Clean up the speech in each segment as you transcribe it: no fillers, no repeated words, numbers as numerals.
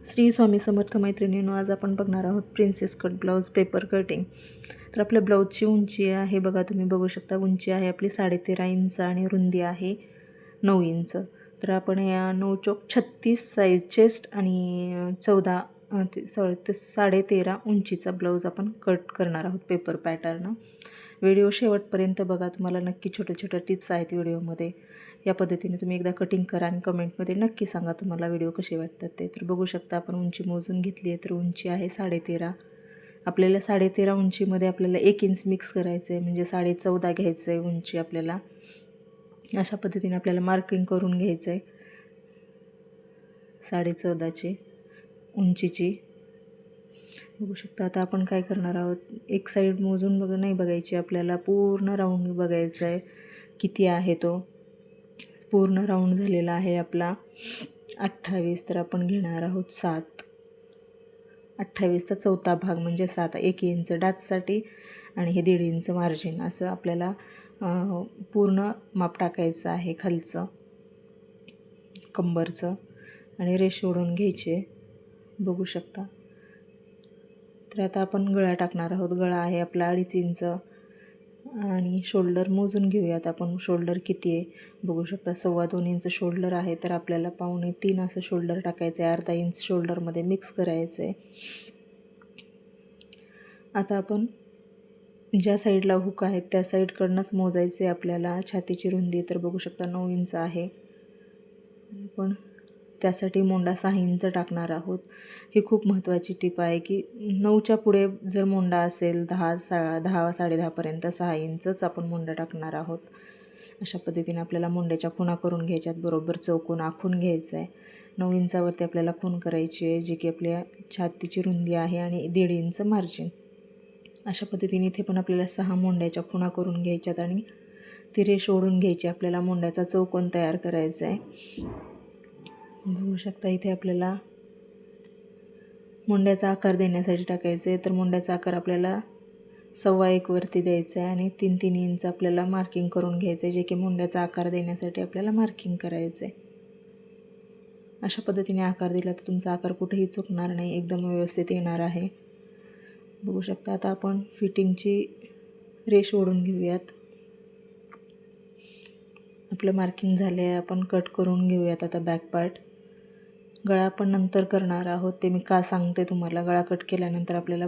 श्री स्वामी समर्थ मैत्रिणींनो, आज आपण बघणार आहोत princess cut blouse paper cutting. तर आपल्या ब्लाऊजची उंची आहे बघा, तुम्ही बघू शकता. उंची आहे आपली 13.5 इंच आणि रुंदी आहे 9 इंच. तर आपण या 9 चौक 36 साईज चेस्ट आणि 14 ते 13.5 उंचीचा ब्लाऊज आपण कट करणार आहोत पेपर पॅटर्न. व्हिडिओ शेवटपर्यंत बघा, तुम्हाला नक्की छोट्या छोट्या टिप्स आहेत व्हिडिओमध्ये. या पद्धतीने तुम्ही एकदा कटिंग करा आणि कमेंटमध्ये नक्की सांगा तुम्हाला व्हिडिओ कसे वाटतात ते. तर बघू शकता, आपण उंची मोजून घेतली आहे. तर उंची आहे 13.5. आपल्याला 13.5 उंचीमध्ये आपल्याला 1 इंच मिक्स करायचं आहे, म्हणजे 14.5 घ्यायचं आहे उंची आपल्याला. अशा पद्धतीने आपल्याला मार्किंग करून घ्यायचं आहे 14.5ची उंचीची. बघू शकता. आता आपण काय करणार आहोत, एक साईड मोजून नाही बघायची आपल्याला, पूर्ण राऊंड बघायचा आहे किती आहे तो. पूर्ण राऊंड झालेला आहे आपला 28. तर आपण घेणार आहोत 7. 28चा चौथा भाग म्हणजे 7. 1 इंच डाचसाठी आणि हे 1.5 इंच मार्जिन, असं आपल्याला पूर्ण माप टाकायचं आहे खालचं कंबरचं आणि रेष ओढून घ्यायचे. बघू शकता. तर आता आपण गळा टाकणार आहोत. गळा आहे आपला 2.5 इंच आणि शोल्डर मोजून घेऊयात आपण. शोल्डर किती आहे बघू शकता. 2.25 इंच शोल्डर आहे. तर आपल्याला 2.25 असं शोल्डर टाकायचं आहे. अर्धा इंच शोल्डरमध्ये मिक्स करायचं आहे. आता आपण ज्या साईडला हुक आहेत त्या साईडकडनंच मोजायचे आपल्याला छातीची रुंदी. तर बघू शकता 9 इंच आहे. पण त्यासाठी मोंडा 6 इंच टाकणार आहोत. ही खूप महत्त्वाची टीप आहे की 9च्या पुढे जर मोंडा असेल 10 10:30पर्यंत 6 इंचच आपण मोंडा टाकणार आहोत. अशा पद्धतीने आपल्याला मोंड्याच्या खुणा करून घ्यायच्यात. बरोबर चौकोन आखून घ्यायचं आहे. 9 इंचावरती आपल्याला खूण करायची आहे, जी की आपल्या छातीची रुंदी आहे आणि 1.5 इंच मार्जिन. अशा पद्धतीने इथे पण आपल्याला 6 मोंड्याच्या खुणा करून घ्यायच्यात आणि ती रेष ओढून घ्यायची. आपल्याला मोंड्याचा चौकोन तयार करायचा आहे. बघू शकता. इथे आपल्याला मोंड्याचा आकार देण्यासाठी टाकायचं आहे. तर मोंड्याचा आकार आपल्याला 1.25 वरती द्यायचा आहे आणि 3-3 इंच आपल्याला मार्किंग करून घ्यायचं आहे, जे की मोंड्याचा आकार देण्यासाठी आपल्याला मार्किंग करायचं आहे. अशा पद्धतीने आकार दिला तर तुमचा आकार कुठेही चुकणार नाही, एकदम व्यवस्थित येणार आहे. बघू शकता. आता आपण फिटिंगची रेष ओढून घेऊयात. आपलं मार्किंग झाले आहे. आपण कट करून घेऊयात आता बॅक पार्ट. गळा आपण नंतर करणार आहोत, ते मी का सांगते तुम्हाला. गळा कट केल्यानंतर आपल्याला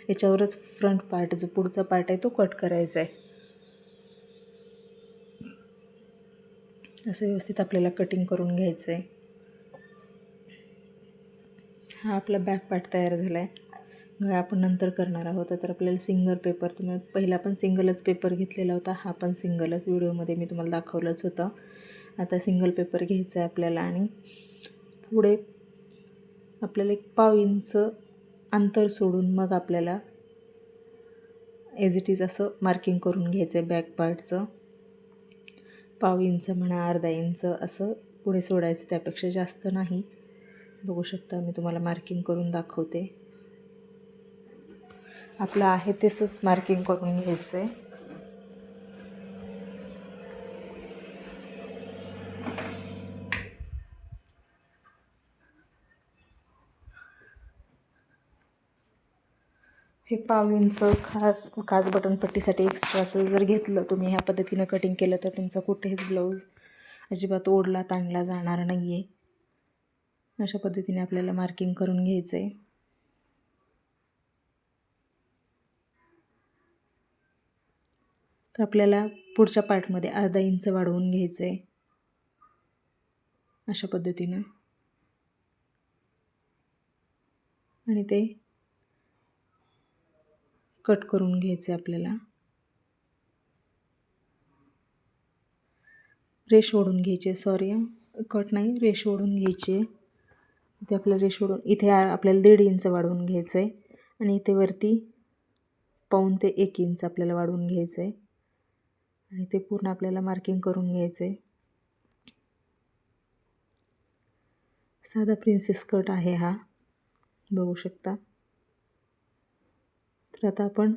याच्यावरच फ्रंट पार्ट, जो पुढचा पार्ट आहे तो कट करायचा आहे. असं व्यवस्थित आपल्याला कटिंग करून घ्यायचं आहे. हा आपला बॅक पार्ट तयार झाला आहे. गळा आपण नंतर करणार आहोत. तर आपल्याला सिंगल पेपर, तुम्ही पहिला पण सिंगलच पेपर घेतलेला होता, हा पण सिंगलच, व्हिडिओमध्ये मी तुम्हाला दाखवलंच होतं. आता सिंगल पेपर घ्यायचा आहे आपल्याला आणि पुढे आपल्याला 1.5 इंच अंतर सोडून मग आपल्याला ॲज इट इज असं मार्किंग करून घ्यायचं आहे बॅक पार्टचं. 1.5 इंच म्हणा, अर्धा इंच असं पुढे सोडायचं, त्यापेक्षा जास्त नाही. बघू शकता. मी तुम्हाला मार्किंग करून दाखवते. आपलं आहे तसंच मार्किंग करून घ्यायचं आहे. हे 1.5 इंच खास बटनपट्टीसाठी एक्स्ट्राचं जर घेतलं तुम्ही, ह्या पद्धतीनं कटिंग केलं तर तुमचा कुठेच ब्लाऊज अजिबात ओढला ताणला जाणार नाही आहे. अशा पद्धतीने आपल्याला मार्किंग करून घ्यायचं आहे. तर आपल्याला पुढच्या पार्टमध्ये अर्धा इंच वाढवून घ्यायचं आहे अशा पद्धतीनं आणि ते कट करून घ्यायचे आपल्याला. रेष ओढून घ्यायचे, सॉरी कट नाही, रेष ओढून घ्यायची. इथे आपल्याला रेष ओढून इथे आपल्याला 1.5 इंच वाढवून घ्यायचं आहे आणि इथे वरती 1.25 ते 1 इंच आपल्याला वाढवून घ्यायचं आहे आणि ते पूर्ण आपल्याला मार्किंग करून घ्यायचं आहे. साधा प्रिन्सेस कट आहे हा, बघू शकता. तर आता आपण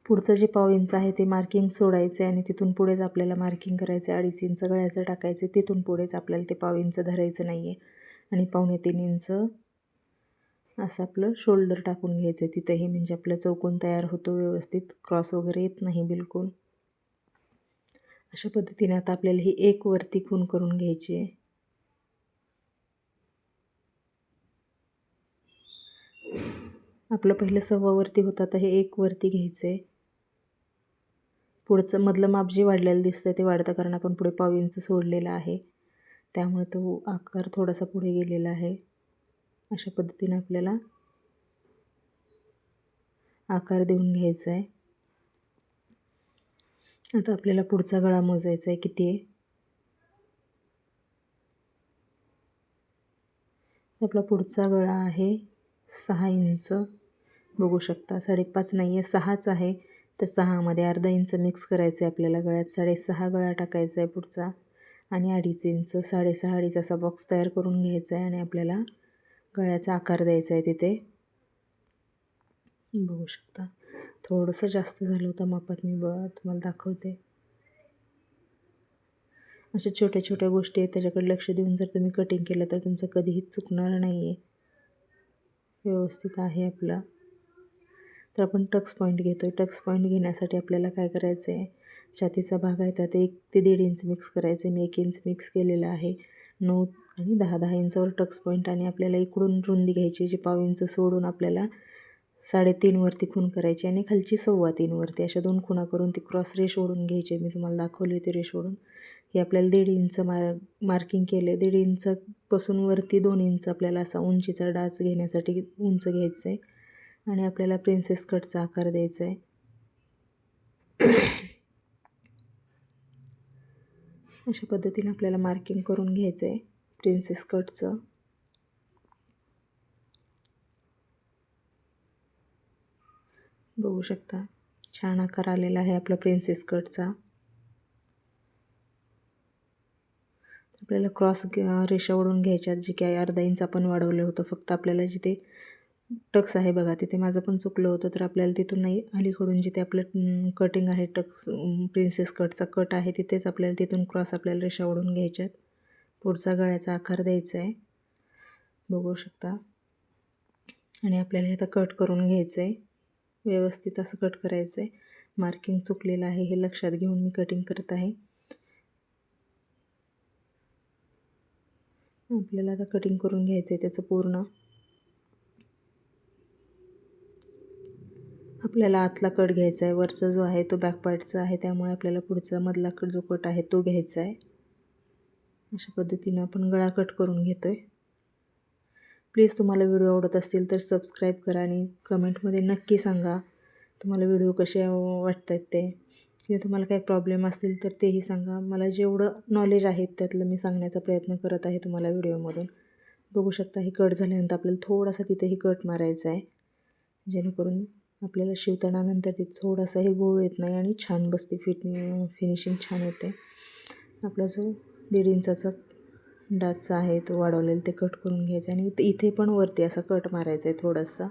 पुढचं जे 1.5 इंच आहे ते मार्किंग सोडायचं आहे आणि तिथून पुढेच आपल्याला मार्किंग करायचं आहे. 2.5 इंच गळ्याचं टाकायचं, तिथून पुढेच आपल्याला ते 1.5 इंच धरायचं नाही आहे. आणि 2.25 इंच असं आपलं शोल्डर टाकून घ्यायचं आहे तिथंही, म्हणजे आपला चौकोन तयार होतो व्यवस्थित, क्रॉस वगैरे येत नाही बिलकुल. अशा पद्धतीने आता आपल्याला ही एक वरती खूण करून घ्यायची आहे. आपलं पहिलं 1.25 वरती होतं, आता हे 1 वरती घ्यायचं आहे. पुढचं मधलं माप जे वाढलेलं दिसतंय ते वाढतं, कारण आपण पुढे 1.25 इंच सोडलेला आहे, त्यामुळे तो आकार थोडासा पुढे गेलेला आहे. अशा पद्धतीने आपल्याला आकार देऊन घ्यायचा आहे. आता आपल्याला पुढचा गळा मोजायचा आहे किती आहे. आपला पुढचा गळा आहे 6 इंच, बघू शकता. 5.5 नाही आहे, 6च आहे. तर 6मध्ये अर्धा इंच मिक्स करायचं आहे आपल्याला गळ्यात. 6.5 गळा टाकायचा आहे पुढचा आणि 2.5 इंच, 6.5 असा बॉक्स तयार करून घ्यायचा आहे आणि आपल्याला गळ्याचा आकार द्यायचा आहे तिथे. बघू शकता थोडंसं जास्त झालं होतं मापात, मी तुम्हाला दाखवते. अशा छोट्या छोट्या गोष्टी आहेत, त्याच्याकडे लक्ष देऊन जर तुम्ही कटिंग केलं तर तुमचं कधीही चुकणार नाही आहे, व्यवस्थित आहे आपला. तर आपण टक्स पॉईंट घेतो आहे. टक्स पॉईंट घेण्यासाठी आपल्याला काय करायचं आहे, छातीचा भाग आहे त्यात 1 ते 1.5 इंच मिक्स करायचं आहे. मी 1 इंच मिक्स केलेलं आहे. 9 आणि 10 इंचावर टक्स पॉईंट, आणि आपल्याला इकडून रुंदी घ्यायची जी 1.5 इंच सोडून आपल्याला 3.5 वरती खूण करायची आणि खालची 3.25 वरती, अशा 2 खुणा करून ती क्रॉस रेष ओढून घ्यायची. मी तुम्हाला दाखवली होती रेष ओढून. ही आपल्याला 1.5 इंच मार्किंग केले. 1.5 इंचापासून वरती 2 इंच आपल्याला असा उंचीचा डाच घेण्यासाठी उंच घ्यायचं आहे आणि आपल्याला प्रिन्सेस कटचा आकार द्यायचा आहे. अशा पद्धतीने आपल्याला मार्किंग करून घ्यायचं आहे प्रिन्सेस कटचं. बघू शकता छान आकार आलेला आहे आपला प्रिन्सेस कटचा. आपल्याला क्रॉस रेषा ओढून घ्यायच्यात, जे काही अर्धा इंच आपण वाढवलं होतं. फक्त आपल्याला जिथे टक्स आहे बघा, तिथे माझं पण चुकलं होतं, तर आपल्याला तिथून नाही, अलीकडून जिथे आपलं कटिंग आहे, टक्स प्रिन्सेस कटचा कट आहे तिथेच आपल्याला तिथून क्रॉस आपल्याला रेषा ओढून घ्यायच्यात. पुढचा गळ्याचा आकार द्यायचा आहे, बघू शकता. आणि आपल्याला हे आता कट करून घ्यायचं आहे, व्यवस्थित असं कट करायचं आहे. मार्किंग चुकलेलं आहे हे लक्षात घेऊन मी कटिंग करत आहे. आपल्याला आता कटिंग करून घ्यायचं आहे त्याचं पूर्ण. आपल्याला आतला कट घ्यायचा आहे, वरचा जो आहे तो बॅक पार्टचा आहे, त्यामुळे आपल्याला पुढचा मधला कट जो कट आहे तो घ्यायचा आहे. अशा पद्धतीने आपण गळा कट करून घेतो आहे. प्लीज तुम्हाला व्हिडिओ आवडत असतील तर सबस्क्राईब करा आणि कमेंटमध्ये नक्की सांगा तुम्हाला व्हिडिओ कसे वाटत आहेत ते, किंवा तुम्हाला काही प्रॉब्लेम असतील तर तेही सांगा. मला जेवढं नॉलेज आहे त्यातलं मी सांगण्याचा प्रयत्न करत आहे तुम्हाला व्हिडिओमधून. बघू शकता हे कट झाल्यानंतर आपल्याला थोडासा तिथेही कट मारायचा आहे, जेणेकरून आपल्याला शिवतानानंतर तिथे थोडासाही गोळ येत नाही आणि छान बसते, फिनिशिंग छान येते. आपला जो 1.5 इंचाचा डाचचा आहे तो वाढवलेला ते कट करून घ्यायचा आणि इथे पण वरती असा कट मारायचा आहे, थोडासा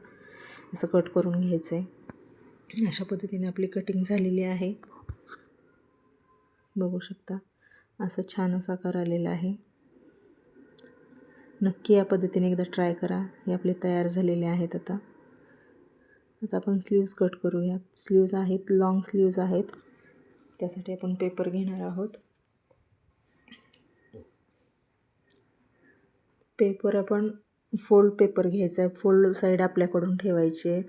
असं कट करून घ्यायचं आहे. अशा पद्धतीने आपली कटिंग झालेली आहे, बघू शकता. असं छान असा आकार आलेला आहे. नक्की या पद्धतीने एकदा ट्राय करा. हे आपले तयार झालेले आहेत. आता आपण स्लीव्ज कट करूया. स्लीव्ज आहेत, लॉंग स्लीव्ज आहेत, त्यासाठी आपण पेपर घेणार आहोत. पेपर आपण फोल्ड पेपर घ्यायचा आहे, फोल्ड साईड आपल्याकडून ठेवायची आहे.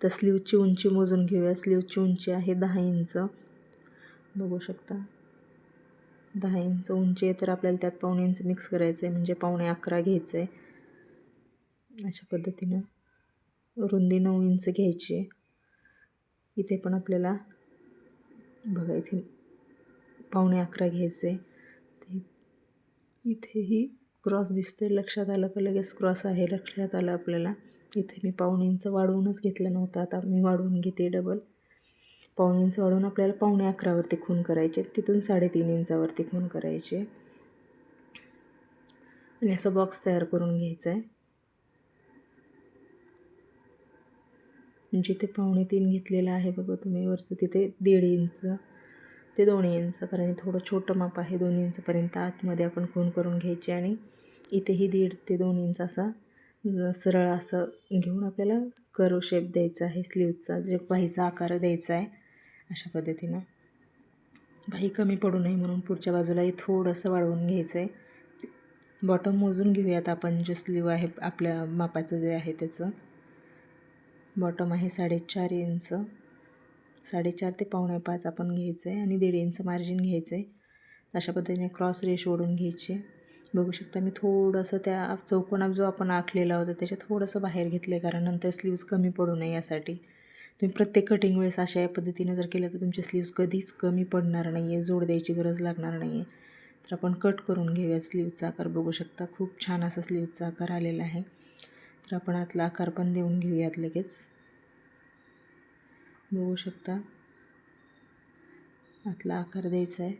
तर स्लीवची उंची मोजून घेऊया. स्लीवची उंची आहे 10 इंच, बघू शकता. 10 इंच उंची आहे, तर आपल्याला त्यात 1.25 इंच मिक्स करायचं आहे, म्हणजे 11.25 घ्यायचं आहे. अशा पद्धतीनं रुंदी 9 इंच घ्यायची आहे. इथे पण आपल्याला बघा इथे 11.25 घ्यायचं आहे. इथेही क्रॉस दिसते, लक्षात आलं का लगेच क्रॉस आहे, लक्षात आलं आपल्याला. इथे मी 1.25 इंच वाढवूनच घेतलं नव्हतं, आता मी वाढवून घेते डबल. 1.25 इंच वाढवून आपल्याला 11.25 वरती खूण करायचे, तिथून 3.5 इंचावरती खूण करायचे आणि असं बॉक्स तयार करून घ्यायचा आहे. जिथे 2.25 घेतलेलं आहे बघा तुम्ही वरचं, तिथे 1.5 इंच ते 2 इंच, कारण थोडं छोटं माप आहे, 2 इंचपर्यंत आतमध्ये आपण खूण करून घ्यायची आणि इथेही 1.5 ते 2 इंच असा सरळ असं घेऊन आपल्याला कर्व शेप द्यायचा आहे स्लीवचा, जे बाहीचा आकार द्यायचा आहे. अशा पद्धतीनं बाही कमी पडू नये म्हणून पुढच्या बाजूलाही थोडंसं वाढवून घ्यायचं आहे. बॉटम मोजून घेऊयात आपण, जे स्लीव आहे आपल्या मापाचं जे आहे त्याचं. बॉटम आहे 4.5 इंच, 4.5 ते 4.25 आपण घ्यायचं आहे आणि 1.5 इंच मार्जिन घ्यायचं आहे. अशा पद्धतीने क्रॉस रेष ओढून घ्यायची. बघू शकता मी थोडंसं त्या चौकोनात जो आपण आखलेला होता त्याच्या थोडंसं बाहेर घेतलं आहे, कारण नंतर स्लीव्ज कमी पडू नये यासाठी. तुम्ही प्रत्येक कटिंग वेळेस अशा या पद्धतीने जर केलं तर तुमचे स्लीव्ज कधीच कमी पडणार नाही आहे, जोड द्यायची गरज लागणार नाही आहे. तर आपण कट करून घेऊयात स्लीवचा आकार. बघू शकता खूप छान असा स्लीवचा आकार आलेला आहे. तर आपण आतला आकार पण देऊन घेऊयात लगेच. बघू शकता आतला आकार द्यायचा आहे.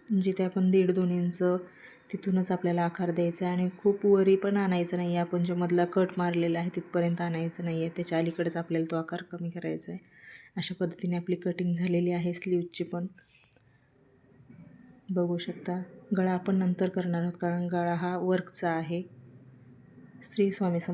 जिथे आपण 1.5-2 इंच तिथूनच आपल्याला आकार द्यायचा आहे आणि खूप वरी पण आणायचं नाही आहे. आपण जो मधला कट मारलेला आहे तिथपर्यंत आणायचं नाही आहे, त्याच्या अलीकडेच आपल्याला तो आकार कमी करायचा आहे. अशा पद्धतीने आपली कटिंग झालेली आहे स्लीवची पण. बघू शकता गळा आपण नंतर करणार आहोत, कारण गळा हा वर्कचा आहे. श्री स्वामी समर्थ.